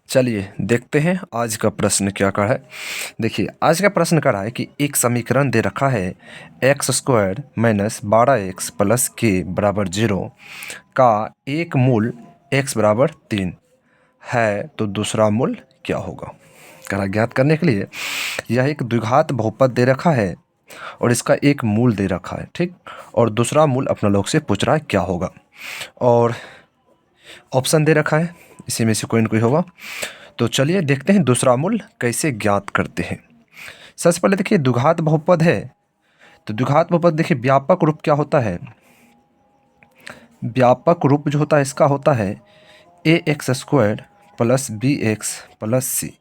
चलिए देखते हैं आज का प्रश्न क्या का है। देखिए आज का प्रश्न कर रहा है कि एक समीकरण दे रखा है x square minus 12x plus के बराबर 0 का एक मूल x बराबर 3 है तो दूसरा मूल क्या होगा। करा ज्ञात करने के लिए यह एक द्विघात बहुपद दे रखा है और इसका एक मूल दे रखा है, ठीक। और दूसरा मूल अपना लोग से पूछ रहा है क्या होगा और ऑप्शन दे रखा है, इसी में से कोई न कोई होगा। तो चलिए देखते हैं दूसरा मूल कैसे ज्ञात करते हैं। सबसे पहले देखिए द्विघात बहुपद है, तो द्विघात बहुपद देखिए व्यापक रूप क्या होता है। व्यापक रूप जो होता है इसका होता है a x square plus b x plus c.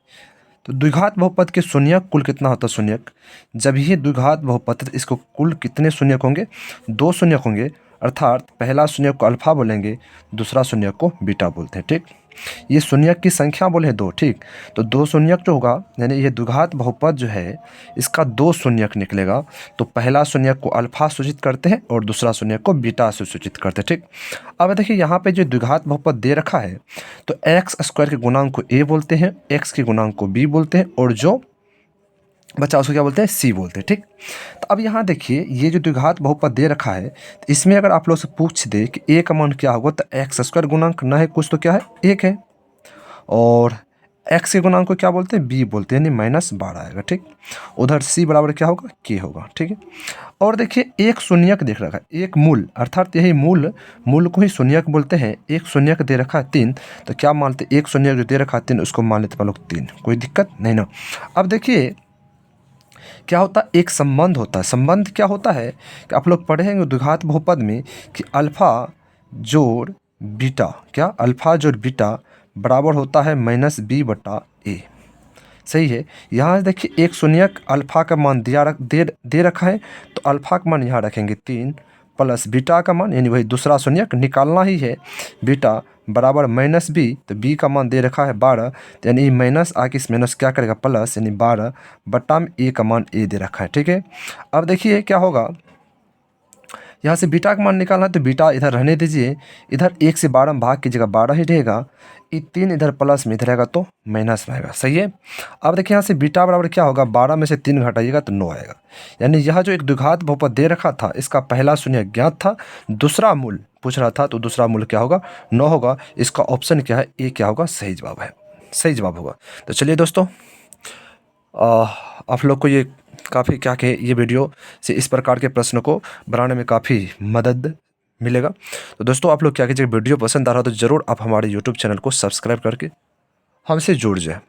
तो द्विघात बहुपद के शून्यक कुल कितना होता है शून्यक, जब ये द्विघात बहुपद है इसको कुल कितने शून्यक होंगे, दो शून्यक होंगे। अर्थात पहला शून्यक को अल्फा बोलेंगे, दूसरा शून्यक को बीटा बोलते हैं, ठीक। ये शून्यक की संख्या बोले दो, ठीक। तो दो शून्यक जो होगा यानी ये द्विघात बहुपद जो है इसका दो शून्यक निकलेगा। तो पहला शून्यक को अल्फा सूचित करते हैं और दूसरा शून्यक को बीटा से सूचित करते हैं, ठीक। अब देखिए यहाँ पे जो द्विघात बहुपद दे रखा है तो एक्स स्क्वायर के गुणांक को ए बोलते हैं, एक्स के गुणांक को बी बोलते हैं और जो बच्चा उसको क्या बोलते हैं सी बोलते हैं, ठीक। तो अब यहाँ देखिए ये जो द्विघात बहुपद दे रखा है तो इसमें अगर आप लोग से पूछ दे कि ए का मान क्या होगा तो एक्स स्क्वायर गुणांक ना है कुछ तो क्या है एक है, और एक्स के गुणांक को क्या बोलते हैं बी बोलते हैं यानी -12 आएगा, ठीक। उधर सी बराबर क्या होगा के होगा, ठीक है। और देखिए एक शून्यक देख रखा है, एक मूल अर्थात यही मूल को ही शून्यक बोलते हैं। एक शून्यक दे रखा है 3, तो क्या मानते एक शून्यक जो दे रखा है 3 उसको मान लेते हैं लोग 3, कोई दिक्कत नहीं ना। अब देखिए क्या होता है एक संबंध होता है। संबंध क्या होता है कि आप लोग पढ़ेंगे द्विघात बहुपद में कि अल्फा जोड़ बीटा, क्या अल्फा जोड़ बीटा बराबर होता है -b/a, सही है। यहाँ देखिए एक शून्यक अल्फा का मान दे रखा है तो अल्फा का मान यहाँ रखेंगे 3 प्लस बीटा का मान यानी वही दूसरा शून्यक निकालना ही है, बीटा बराबर -b, तो b का मान दे रखा है 12 तो यानी माइनस आके इस माइनस क्या करेगा प्लस यानी 12 बटा में a का मान a दे रखा है, ठीक है। अब देखिए क्या होगा, यहाँ से बीटा का मान निकालना है तो बीटा इधर रहने दीजिए, इधर 1 से 12 में भाग कीजिएगा 12 ही रहेगा, ये 3 इधर प्लस में इधर रहेगा तो माइनस में आएगा, सही है। अब देखिए यहाँ से बीटा बराबर क्या होगा 12 में से 3 घटाइएगा तो 9 आएगा। यानी यह जो एक द्विघात बहुपद दे रखा था इसका पहला शून्य ज्ञात था, दूसरा मूल पूछ रहा था तो दूसरा मूल क्या होगा 9 होगा। इसका ऑप्शन क्या है ए क्या होगा, सही जवाब है, सही जवाब होगा। तो चलिए दोस्तों आप लोग को ये काफ़ी क्या कहे ये वीडियो से इस प्रकार के प्रश्न को बनाने में काफ़ी मदद मिलेगा। तो दोस्तों आप लोग क्या कीजिए वीडियो पसंद आ रहा तो ज़रूर आप हमारे यूट्यूब चैनल को सब्सक्राइब करके हमसे जुड़ जाए।